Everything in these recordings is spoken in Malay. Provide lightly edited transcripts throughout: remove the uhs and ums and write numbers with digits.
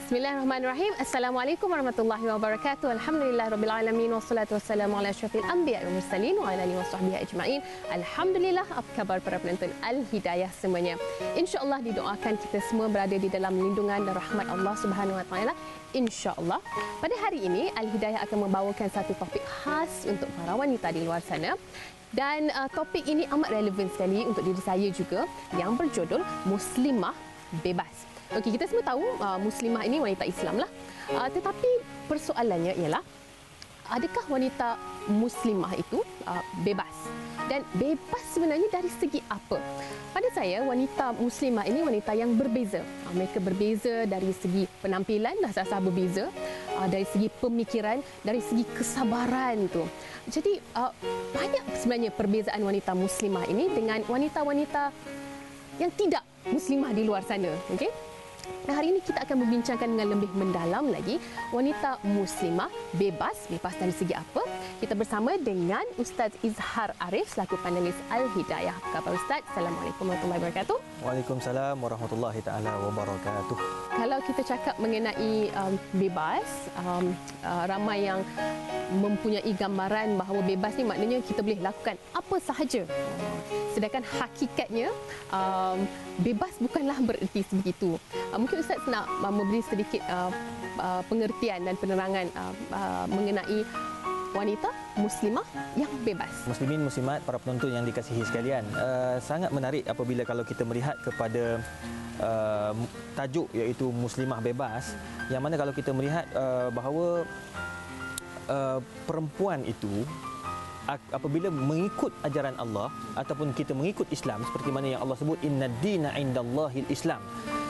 Bismillahirrahmanirrahim. Assalamualaikum warahmatullahi wabarakatuh. Alhamdulillahirabbil alamin wassalatu wassalamu ala asyrafil anbiya'i wal mursalin wa ala alihi washabbihi ajmain. Alhamdulillah, apa khabar para penonton Al-Hidayah semuanya? Insya-Allah didoakan kita semua berada di dalam lindungan dan rahmat Allah Subhanahu wa taala. Insya-Allah. Pada hari ini Al-Hidayah akan membawakan satu topik khas untuk para wanita di luar sana. Dan topik ini amat relevan sekali untuk diri saya juga, yang berjudul Muslimah Bebas. Okey, kita semua tahu muslimah ini wanita Islam lah. Tetapi persoalannya ialah, adakah wanita muslimah itu bebas? Dan bebas sebenarnya dari segi apa? Pada saya, wanita muslimah ini wanita yang berbeza. Mereka berbeza dari segi penampilan, dah sah-sah berbeza. Dari segi pemikiran, dari segi kesabaran tu. Jadi banyak sebenarnya perbezaan wanita muslimah ini dengan wanita-wanita yang tidak muslimah di luar sana. Okey? Nah, hari ini kita akan membincangkan dengan lebih mendalam lagi wanita muslimah bebas dari segi apa? Kita bersama dengan Ustaz Izhar Arif selaku panelis Al-Hidayah. Apa khabar Ustaz? Assalamualaikum warahmatullahi wabarakatuh. Waalaikumsalam warahmatullahi taala wabarakatuh. Kalau kita cakap mengenai bebas, ramai yang mempunyai gambaran bahawa bebas ni maknanya kita boleh lakukan apa sahaja. Sedangkan hakikatnya bebas bukanlah bererti sebegitu. Mungkin Ustaz nak memberi sedikit pengertian dan penerangan mengenai wanita muslimah yang bebas. Muslimin, muslimat, para penonton yang dikasihi sekalian, sangat menarik apabila kalau kita melihat kepada tajuk iaitu muslimah bebas, yang mana kalau kita melihat bahawa perempuan itu apabila mengikut ajaran Allah ataupun kita mengikut Islam, seperti mana yang Allah sebut innad dina indallahil Islam,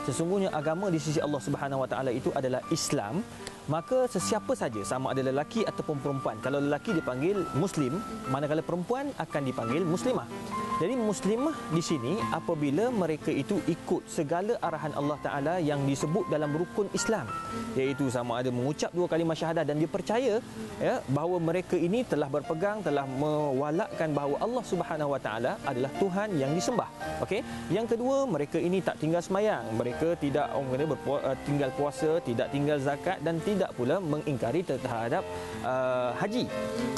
sesungguhnya agama di sisi Allah Subhanahu wa taala itu adalah Islam, maka sesiapa saja, sama ada lelaki ataupun perempuan, kalau lelaki dipanggil muslim, manakala perempuan akan dipanggil muslimah. Jadi muslimah di sini apabila mereka itu ikut segala arahan Allah Ta'ala yang disebut dalam rukun Islam, iaitu sama ada mengucap 2 kalimah syahadah dan dia percaya bahawa mereka ini telah berpegang, telah mewalakkan bahawa Allah Subhanahu Wa Ta'ala adalah Tuhan yang disembah. Okey. Yang kedua, mereka ini tak tinggal semayang, mereka tidak tinggal puasa, tidak tinggal zakat dan tidak pula mengingkari terhadap haji.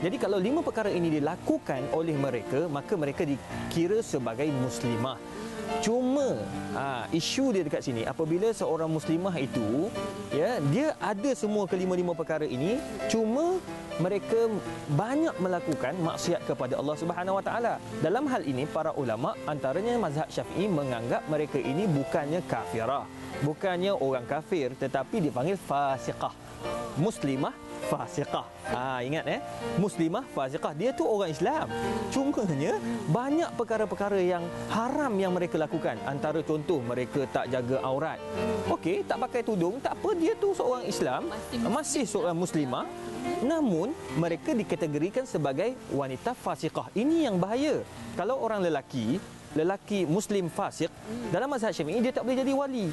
Jadi kalau 5 perkara ini dilakukan oleh mereka, maka mereka dikira sebagai muslimah. Cuma isu dia dekat sini, apabila seorang muslimah itu dia ada semua kelima-lima perkara ini, cuma mereka banyak melakukan maksiat kepada Allah Subhanahu Wa Taala. Dalam hal ini para ulama antaranya mazhab Syafi'i menganggap mereka ini bukannya kafirah, bukannya orang kafir, tetapi dipanggil fasiqah. Muslimah fasiqah. Ingat muslimah fasiqah, dia tu orang Islam. Cumanya banyak perkara-perkara yang haram yang mereka lakukan. Antara contoh, mereka tak jaga aurat. Okey, tak pakai tudung, tak apa, dia tu seorang Islam, masih seorang muslimah, namun mereka dikategorikan sebagai wanita fasiqah. Ini yang bahaya. Kalau orang lelaki muslim fasik, dalam mazhab Syafi'i dia tak boleh jadi wali.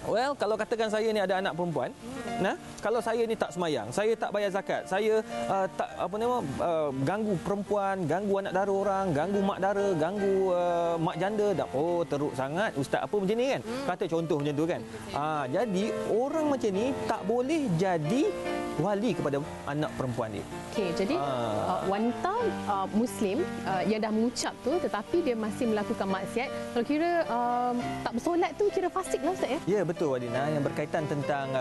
Well, kalau katakan saya ni ada anak perempuan, kalau saya ni tak semayang, saya tak bayar zakat, saya tak ganggu perempuan, ganggu anak dara orang, ganggu mak dara, ganggu mak janda, teruk sangat ustaz apa macam ni kan. Kata contoh macam tu kan. Jadi orang macam ni tak boleh jadi wali kepada anak perempuan dia. Okey, jadi wanita muslim yang dah mengucap tu tetapi dia masih melakukan maksiat, kalau kira tak bersolat tu kira fasik lah Ustaz ya? Ya, betul Wadina. Yang berkaitan tentang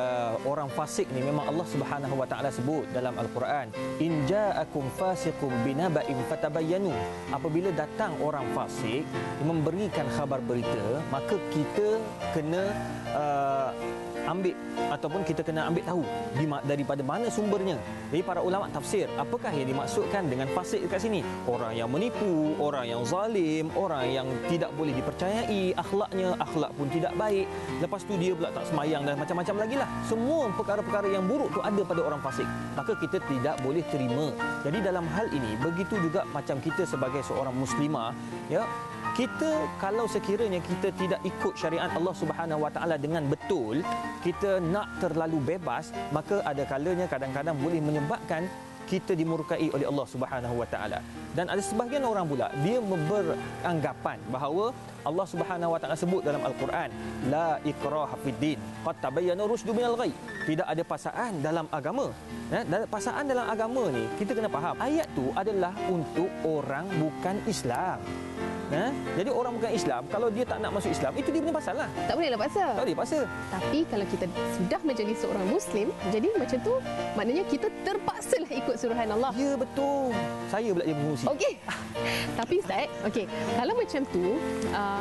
orang fasik ni, memang Allah Subhanahu Wa Taala sebut dalam Al-Quran, in ja'akum fasiqun binaba'in fatabayyanu. Apabila datang orang fasik memberikan khabar berita, maka kita kena ambil ataupun kita kena ambil tahu daripada mana sumbernya. Jadi para ulama tafsir, apakah yang dimaksudkan dengan fasik dekat sini? Orang yang menipu, orang yang zalim, orang yang tidak boleh dipercayai, akhlak pun tidak baik. Lepas tu dia pula tak semayang dan macam-macam lagi lah. Semua perkara-perkara yang buruk tu ada pada orang fasik. Maka kita tidak boleh terima. Jadi dalam hal ini, begitu juga macam kita sebagai seorang muslimah, kita kalau sekiranya kita tidak ikut syariat Allah Subhanahu Wa Taala dengan betul, kita nak terlalu bebas, maka ada kalanya kadang-kadang boleh menyebabkan kita dimurkai oleh Allah Subhanahu Wa Taala. Dan ada sebahagian orang pula dia beranggapan bahawa Allah Subhanahu Wa Taala sebut dalam Al-Quran, la ikraha fid din, qad tabayyana rusydu minal ghayy. Tidak ada paksaan dalam agama. Paksaan dalam agama ni kita kena faham. Ayat tu adalah untuk orang bukan Islam. Jadi orang bukan Islam, kalau dia tak nak masuk Islam, itu dia punya pasal lah. Tak bolehlah paksa. Tak boleh paksa. Tapi kalau kita sudah menjadi seorang Muslim, jadi macam tu maknanya kita terpaksalah ikut suruhan Allah. Ya, betul. Saya pula dia mengurusi. Okey. Tapi Ustaz, okey, kalau macam tu,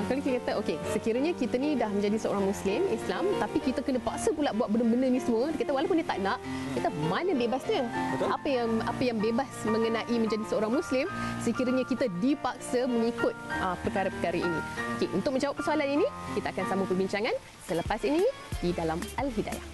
kalau kita kata okey, sekiranya kita ni dah menjadi seorang Muslim, Islam, tapi kita kena paksa pula buat benda-benda ni semua, kita walaupun dia tak nak, kita mana bebasnya? Betul. Apa yang bebas mengenai menjadi seorang Muslim sekiranya kita dipaksa mengikut perkara-perkara ini. Okey, untuk menjawab persoalan ini, kita akan sambung perbincangan selepas ini di dalam Al-Hidayah.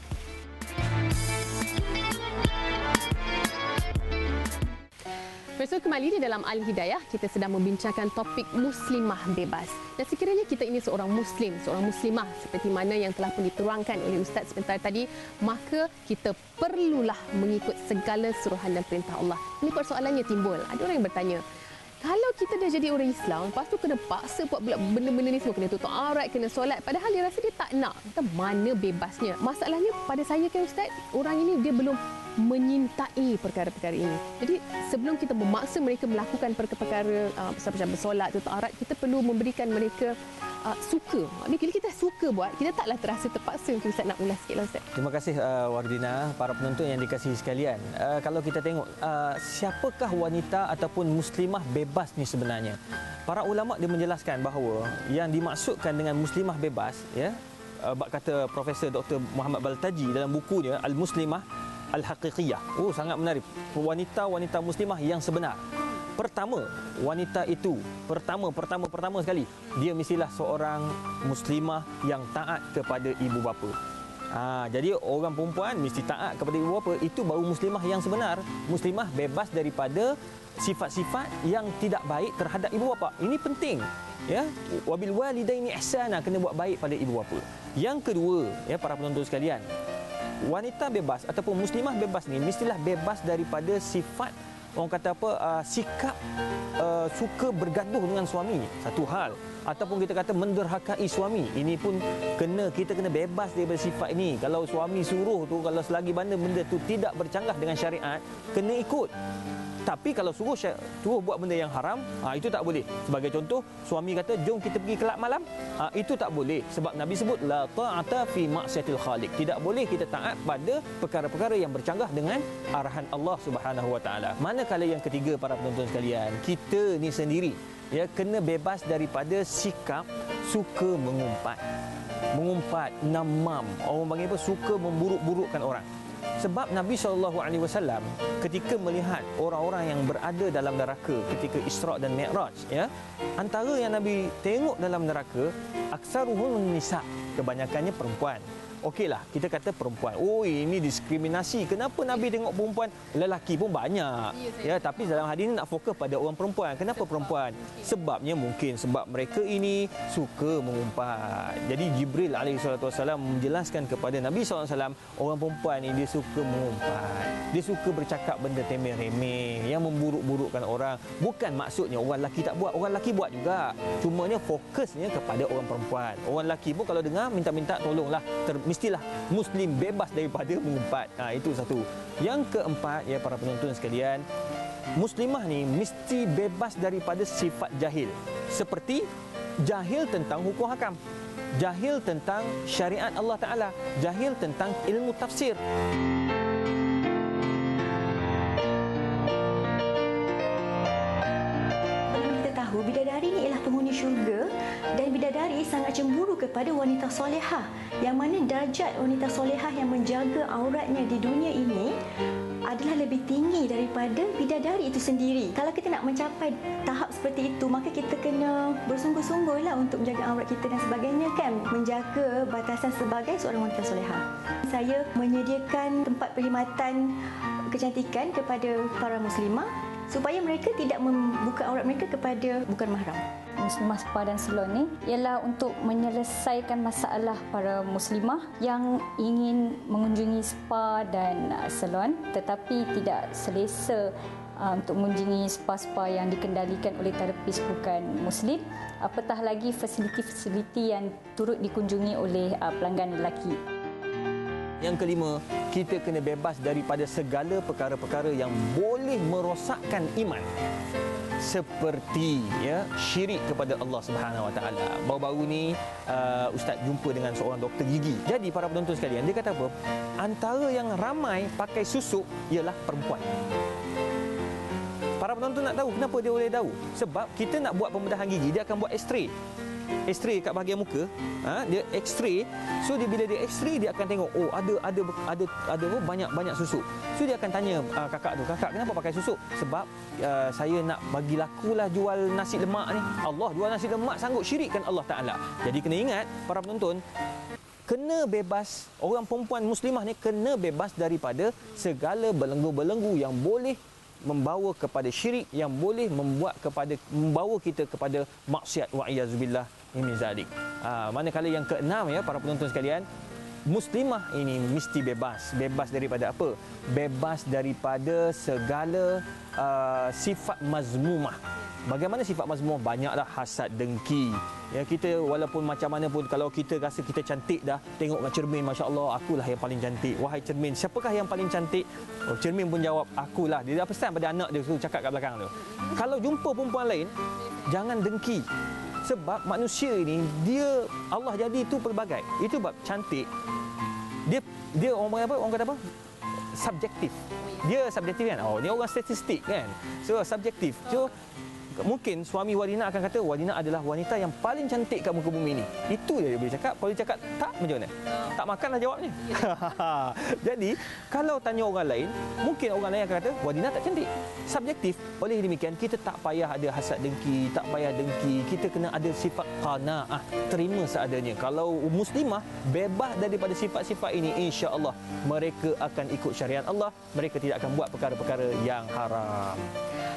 Bersama kembali di dalam Al-Hidayah, kita sedang membincangkan topik muslimah bebas. Dan sekiranya kita ini seorang Muslim, seorang Muslimah seperti mana yang telah pun diterangkan oleh Ustaz sebentar tadi, maka kita perlulah mengikut segala suruhan dan perintah Allah. Ini persoalannya timbul. Ada orang yang bertanya, kalau kita dah jadi orang Islam, lepas tu kena paksa buat pula benda-benda ni semua, kena tutup aurat, kena solat, padahal dia rasa dia tak nak. Kita mana bebasnya? Masalahnya pada saya kan Ustaz, orang ini dia belum menyintai perkara-perkara ini. Jadi sebelum kita memaksa mereka melakukan perkara-perkara macam bersolat, tutup aurat, kita perlu memberikan mereka suka. Bila kita suka buat, kita taklah terasa terpaksa. Ustaz nak ulas sikitlah Ustaz. Terima kasih Wardina, para penonton yang dikasihi sekalian. Kalau kita tengok siapakah wanita ataupun muslimah bebas ni sebenarnya? Para ulama dia menjelaskan bahawa yang dimaksudkan dengan muslimah bebas, ya, kata Profesor Dr. Muhammad Baltaji dalam bukunya Al-Muslimah Al-Haqiqiyah. Sangat menarik. Wanita-wanita muslimah yang sebenar. Pertama, wanita itu pertama sekali, dia mestilah seorang muslimah yang taat kepada ibu bapa. Jadi orang perempuan mesti taat kepada ibu bapa, itu baru muslimah yang sebenar. Muslimah bebas daripada sifat-sifat yang tidak baik terhadap ibu bapa. Ini penting, ya. Wabil walidaini ihsana, kena buat baik pada ibu bapa. Yang kedua, ya para penonton sekalian, wanita bebas ataupun muslimah bebas ni mestilah bebas daripada sifat, orang kata apa, sikap suka bergaduh dengan suami, satu hal, ataupun kita kata menderhakai suami. Ini pun kita kena bebas daripada sifat ini. Kalau suami suruh tu, kalau selagi benda tu tidak bercanggah dengan syariat, kena ikut. Tapi kalau suruh buat benda yang haram, itu tak boleh. Sebagai contoh, suami kata jom kita pergi kelab malam, itu tak boleh. Sebab Nabi sebut la ta'ata fi ma'siyatil khaliq. Tidak boleh kita taat pada perkara-perkara yang bercanggah dengan arahan Allah Subhanahu Wa Taala. Manakala yang ketiga, para penonton sekalian, kita ni sendiri, ya, kena bebas daripada sikap suka mengumpat, namam. Orang panggil apa? Suka memburuk-burukkan orang. Sebab Nabi SAW ketika melihat orang-orang yang berada dalam neraka ketika Isra' dan Mi'raj, ya, antara yang Nabi tengok dalam neraka, aksaruhun nisa, kebanyakannya perempuan. Okeylah, kita kata perempuan. Ini diskriminasi. Kenapa Nabi tengok perempuan? Lelaki pun banyak. Ya, tapi dalam hadis ini nak fokus pada orang perempuan. Kenapa perempuan? Sebabnya mungkin sebab mereka ini suka mengumpat. Jadi Jibril alaihissalam menjelaskan kepada Nabi SAW, orang perempuan ini dia suka mengumpat. Dia suka bercakap benda temeh-remeh yang memburuk-burukkan orang. Bukan maksudnya orang lelaki tak buat. Orang lelaki buat juga. Cumanya fokusnya kepada orang perempuan. Orang lelaki pun kalau dengar minta-minta tolonglah. Mestilah Muslim bebas daripada mengumpat. Itu satu. Yang keempat, ya para penonton sekalian, Muslimah ni mesti bebas daripada sifat jahil. Seperti jahil tentang hukum hakam, jahil tentang syariat Allah Ta'ala, jahil tentang ilmu tafsir. Bidadari ni ialah penghuni syurga, dan bidadari sangat cemburu kepada wanita solehah, yang mana darjat wanita solehah yang menjaga auratnya di dunia ini adalah lebih tinggi daripada bidadari itu sendiri. Kalau kita nak mencapai tahap seperti itu, maka kita kena bersungguh-sungguhlah untuk menjaga aurat kita dan sebagainya, kan, menjaga batasan sebagai seorang wanita solehah. Saya menyediakan tempat perkhidmatan kecantikan kepada para muslimah supaya mereka tidak membuka aurat mereka kepada bukan mahram. Muslimah Spa dan Salon ni ialah untuk menyelesaikan masalah para muslimah yang ingin mengunjungi spa dan salon tetapi tidak selesa untuk mengunjungi spa-spa yang dikendalikan oleh terapis bukan Muslim, apatah lagi fasiliti-fasiliti yang turut dikunjungi oleh pelanggan lelaki. Yang kelima, kita kena bebas daripada segala perkara-perkara yang boleh merosakkan iman. Seperti syirik kepada Allah Subhanahu Wa Taala. Baru-baru ni Ustaz jumpa dengan seorang doktor gigi. Jadi para penonton sekalian, dia kata apa? Antara yang ramai pakai susuk ialah perempuan. Para penonton nak tahu kenapa dia boleh tahu? Sebab kita nak buat pembedahan gigi, dia akan buat X-ray. X-ray kat bahagian muka, dia X-ray. So bila dia X-ray, dia akan tengok ada banyak susuk. So dia akan tanya kakak kenapa pakai susuk? Sebab saya nak bagi lakulah jual nasi lemak ni. Allah, jual nasi lemak sanggup syirikkan Allah Taala. Jadi kena ingat para penonton, kena bebas, orang perempuan muslimah ni kena bebas daripada segala belenggu-belenggu yang boleh membawa kepada syirik, yang boleh membawa kita kepada maksiat wa iyazubillah min zalik. Manakala yang keenam para penonton sekalian, muslimah ini mesti bebas daripada apa? Bebas daripada segala sifat mazmumah. Bagaimana sifat mazmumah? Banyaklah hasad, dengki. Kita walaupun macam mana pun, kalau kita rasa kita cantik dah, tengok cermin, masya-Allah, akulah yang paling cantik. Wahai cermin, siapakah yang paling cantik? Cermin pun jawab, akulah. Dia dah pesan pada anak dia tu, cakap kat belakang tu. Kalau jumpa perempuan lain, jangan dengki. Sebab manusia ini, dia Allah jadi itu pelbagai. Itu sebab cantik. Dia orang kata apa? Subjektif. Dia subjektif kan? Ni orang statistik kan? So subjektif. So mungkin suami Wadina akan kata Wadina adalah wanita yang paling cantik kat muka bumi ini. Itu dia boleh cakap. Kalau dia cakap tak, macam mana? Tak makanlah jawabnya. Jadi, kalau tanya orang lain, mungkin orang lain akan kata Wadina tak cantik. Subjektif. Oleh demikian, kita tak payah ada hasad dengki, tak payah dengki. Kita kena ada sifat qanaah, terima seadanya. Kalau muslimah bebas daripada sifat-sifat ini, insya-Allah mereka akan ikut syariat Allah, mereka tidak akan buat perkara-perkara yang haram.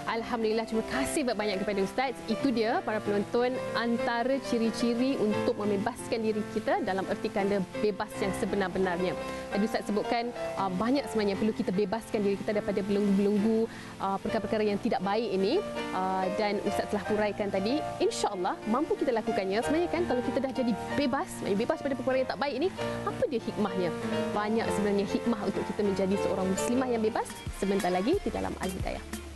Alhamdulillah, terima kasih banyak kepada Ustaz. Itu dia para penonton, antara ciri-ciri untuk membebaskan diri kita dalam erti kata bebas yang sebenar-benarnya. Tadi Ustaz sebutkan banyak sebenarnya perlu kita bebaskan diri kita daripada belenggu-belenggu perkara-perkara yang tidak baik ini, dan Ustaz telah huraikan tadi, insya-Allah mampu kita lakukannya. Sebenarnya kan kalau kita dah jadi bebas pada perkara yang tak baik ini, apa dia hikmahnya? Banyak sebenarnya hikmah untuk kita menjadi seorang muslimah yang bebas. Sebentar lagi di dalam Al-Hidayah.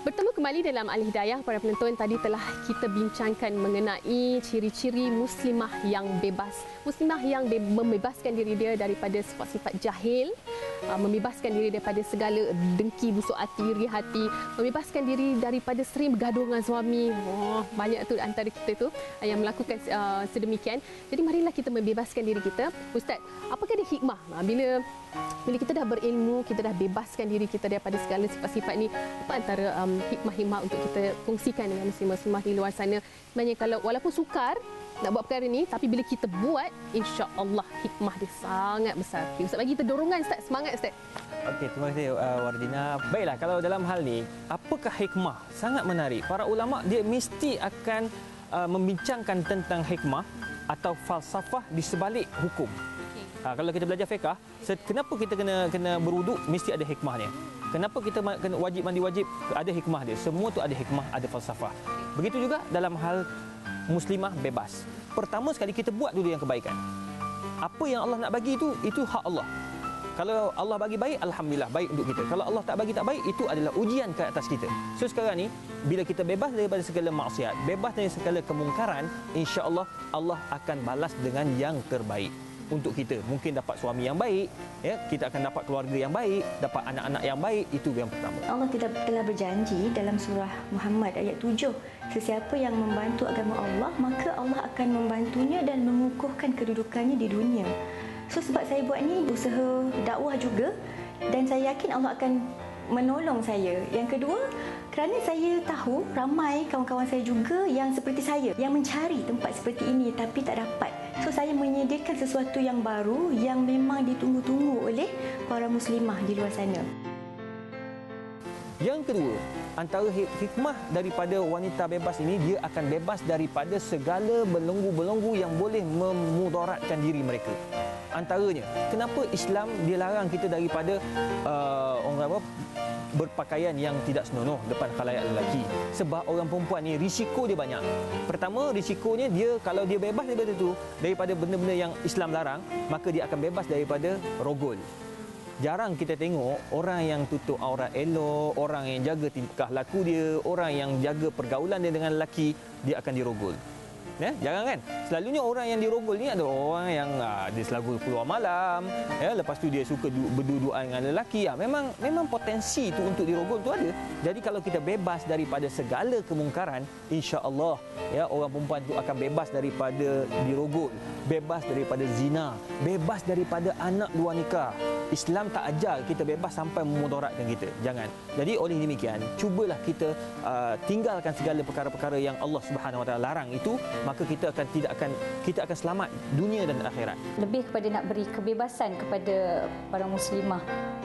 Bertemu kembali dalam Al-Hidayah, para penonton. Tadi telah kita bincangkan mengenai ciri-ciri muslimah yang bebas. Muslimah yang membebaskan diri dia daripada sifat-sifat jahil, membebaskan diri daripada segala dengki, busuk hati, iri hati, membebaskan diri daripada sering bergaduh dengan suami. Banyak tu antara kita tu yang melakukan sedemikian. Jadi marilah kita membebaskan diri kita. Ustaz, apakah ada hikmah bila kita dah berilmu, kita dah bebaskan diri kita daripada segala sifat-sifat ni? Apa antara hikmah-hikmah untuk kita kongsikan dengan muslimah-muslimah di luar sana? Sebenarnya kalau walaupun sukar nak buat perkara ni, tapi bila kita buat, insya-Allah hikmah dia sangat besar. Ustaz bagi kita dorongan, Ustaz, semangat Ustaz. Okey, terima kasih Wardina. Baiklah, kalau dalam hal ni, apakah hikmah? Sangat menarik. Para ulama dia mesti akan membincangkan tentang hikmah atau falsafah di sebalik hukum. Kalau kita belajar fiqh, kenapa kita kena berwuduk, mesti ada hikmahnya. Kenapa kita kena wajib mandi wajib, ada hikmah dia. Semua tu ada hikmah, ada falsafah. Begitu juga dalam hal muslimah bebas. Pertama sekali kita buat dulu yang kebaikan. Apa yang Allah nak bagi itu hak Allah. Kalau Allah bagi baik, alhamdulillah, baik untuk kita. Kalau Allah tak bagi tak baik, itu adalah ujian ke atas kita. So sekarang ni, bila kita bebas daripada segala maksiat, bebas dari segala kemungkaran, insya-Allah Allah akan balas dengan yang terbaik untuk kita. Mungkin dapat suami yang baik, kita akan dapat keluarga yang baik, dapat anak-anak yang baik. Itu yang pertama. Allah telah berjanji dalam surah Muhammad ayat 7, sesiapa yang membantu agama Allah, maka Allah akan membantunya dan mengukuhkan kedudukannya di dunia. So sebab saya buat ni usaha dakwah juga, dan saya yakin Allah akan menolong saya. Yang kedua, kerana saya tahu ramai kawan-kawan saya juga yang seperti saya, yang mencari tempat seperti ini tapi tak dapat. So saya menyediakan sesuatu yang baru yang memang ditunggu-tunggu oleh para muslimah di luar sana. Yang kedua, antara hikmah daripada wanita bebas ini, dia akan bebas daripada segala belenggu-belenggu yang boleh memudaratkan diri mereka. Antaranya, kenapa Islam dia larang kita daripada berpakaian yang tidak senonoh depan khalayak lelaki? Sebab orang perempuan ni risiko dia banyak. Pertama, risikonya dia kalau dia bebas daripada itu, daripada benda-benda yang Islam larang, maka dia akan bebas daripada rogol. Jarang kita tengok orang yang tutup aurat elok, orang yang jaga tingkah laku dia, orang yang jaga pergaulan dia dengan lelaki, dia akan dirogol. Ya, jarang kan? Selalunya orang yang dirogol ni adalah orang yang dia selalu keluar malam, ya, lepas tu dia suka berdua-duaan dengan lelaki. Memang potensi tu untuk dirogol tu ada. Jadi kalau kita bebas daripada segala kemungkaran, insya-Allah ya, orang perempuan tu akan bebas daripada dirogol, bebas daripada zina, bebas daripada anak luar nikah. Islam tak ajar kita bebas sampai memudaratkan kita. Jangan. Jadi oleh demikian, cubalah kita tinggalkan segala perkara-perkara yang Allah Subhanahu Wa Taala larang itu, maka kita akan selamat dunia dan akhirat. Lebih kepada nak beri kebebasan kepada para muslimah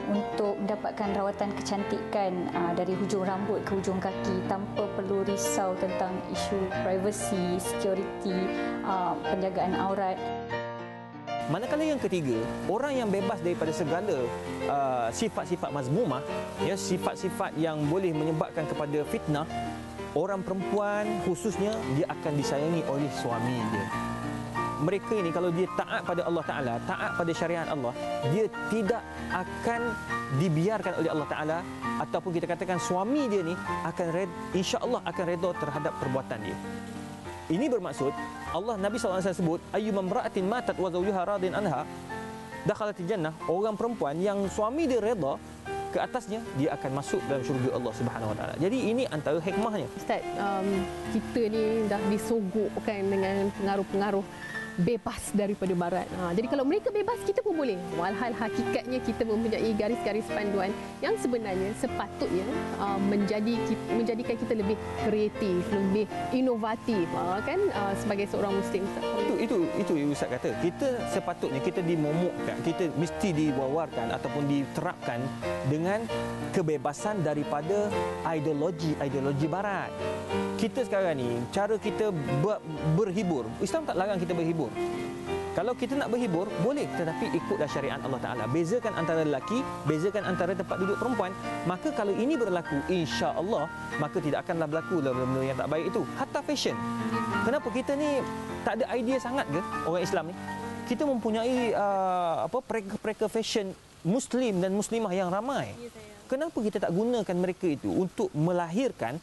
untuk mendapatkan rawatan kecantikan dari hujung rambut ke hujung kaki tanpa perlu risau tentang isu privacy, security, penjagaan aurat. Manakala yang ketiga, orang yang bebas daripada segala sifat-sifat mazmumah, ya, sifat-sifat yang boleh menyebabkan kepada fitnah, orang perempuan khususnya dia akan disayangi oleh suami dia. Mereka ini kalau dia taat pada Allah Ta'ala, taat pada syariat Allah, dia tidak akan dibiarkan oleh Allah Ta'ala, ataupun kita katakan suami dia ni akan insya-Allah akan redha terhadap perbuatan dia. Ini bermaksud Allah, Nabi SAW sebut ayyuma imra'atin matat wa zawjuha radin anha dakhalatil jannah. Orang perempuan yang suami dia redha ke atasnya, dia akan masuk dalam syurga Allah Subhanahu Wa Taala. Jadi ini antara hikmahnya. Ustaz, kita ni dah disogokkan dengan pengaruh-pengaruh bebas daripada barat. Jadi kalau mereka bebas, kita pun boleh. Walhal hakikatnya kita mempunyai garis-garis panduan yang sebenarnya sepatutnya menjadikan kita lebih kreatif, lebih inovatif, kan, sebagai seorang Muslim. Itu Ustaz kata. Kita sepatutnya kita dimomokkan, kita mesti diwawarkan ataupun diterapkan dengan kebebasan daripada ideologi barat. Kita sekarang ni, cara kita berhibur, Islam tak larang kita berhibur. Kalau kita nak berhibur, boleh, tetapi ikutlah syariat Allah Ta'ala. Bezakan antara lelaki, bezakan antara tempat duduk perempuan. Maka kalau ini berlaku, insya-Allah, maka tidak akanlah berlaku benda-benda yang tak baik itu. Hatta fashion. Kenapa kita ni tak ada idea sangat ke orang Islam ni? Kita mempunyai pereka fashion Muslim dan Muslimah yang ramai. Kenapa kita tak gunakan mereka itu untuk melahirkan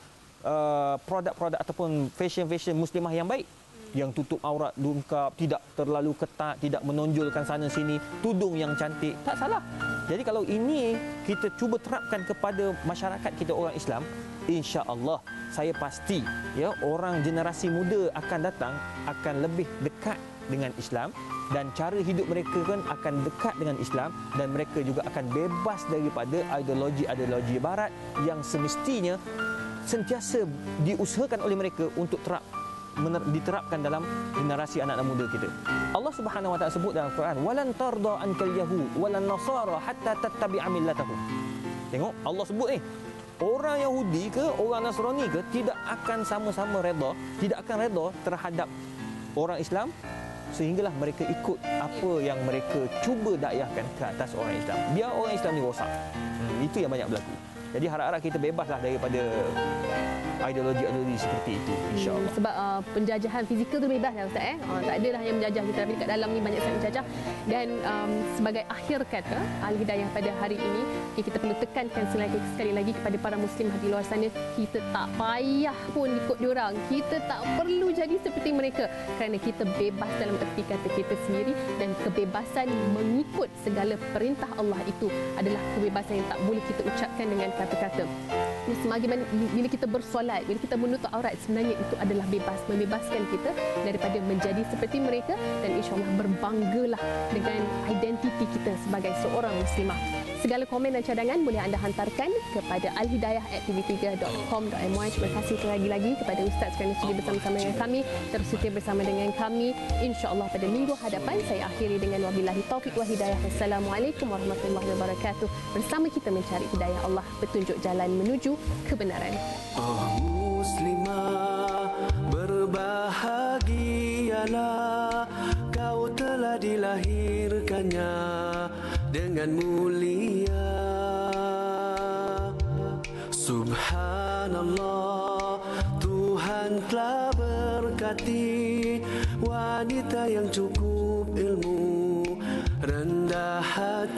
produk-produk ataupun fashion Muslimah yang baik, yang tutup aurat lengkap, tidak terlalu ketat, tidak menonjolkan sana sini, tudung yang cantik, tak salah. Jadi kalau ini kita cuba terapkan kepada masyarakat kita orang Islam, insya-Allah saya pasti ya, orang generasi muda akan datang akan lebih dekat dengan Islam, dan cara hidup mereka kan akan dekat dengan Islam, dan mereka juga akan bebas daripada ideologi barat yang semestinya sentiasa diusahakan oleh mereka untuk diterapkan dalam generasi anak-anak muda kita. Allah Subhanahu Wa Taala sebut dalam Quran, walan tarda ankal yahud walan nasara hatta tattabi'a millatahum. Tengok Allah sebut ni, orang Yahudi ke orang Nasrani ke tidak akan sama-sama redha, tidak akan redha terhadap orang Islam sehinggalah mereka ikut apa yang mereka cuba dakwahkan ke atas orang Islam. Biar orang Islam ni rosak. Itu yang banyak berlaku. Jadi harap-harap kita bebaslah daripada ideologi seperti itu, insya-Allah. Sebab penjajahan fizikal tu bebas dah Ustaz. Tak ada dah yang menjajah kita, tapi dekat dalam ni banyak sangat menjajah. Dan sebagai akhir kata, Al-Hidayah pada hari ini, kita perlu tekankan sekali lagi kepada para muslimah di luar sana, kita tak payah pun ikut diorang. Kita tak perlu jadi seperti mereka, kerana kita bebas dalam erti kata kita sendiri, dan kebebasan mengikut segala perintah Allah itu adalah kebebasan yang tak boleh kita ucapkan dengan kata-kata. Semakin bila kita bersolat, bila kita menutup aurat, sebenarnya itu adalah bebas, membebaskan kita daripada menjadi seperti mereka, dan insya-Allah berbanggalah dengan identiti kita sebagai seorang muslimah. Segala komen dan cadangan boleh anda hantarkan kepada alhidayah@tv3.com.my. Terima kasih lagi kepada Ustaz kerana sudi bersama-sama dengan kami, terus setia bersama dengan kami. InsyaAllah pada minggu hadapan saya akhiri dengan wabillahi taufiq wa hidayah. Wassalamualaikum warahmatullahi wabarakatuh. Bersama kita mencari hidayah Allah, petunjuk jalan menuju kebenaran. Oh muslimah, berbahagialah, kau telah dilahirkannya dengan mulia. Subhanallah, Tuhan telah berkati wanita yang cukup ilmu, rendah hati.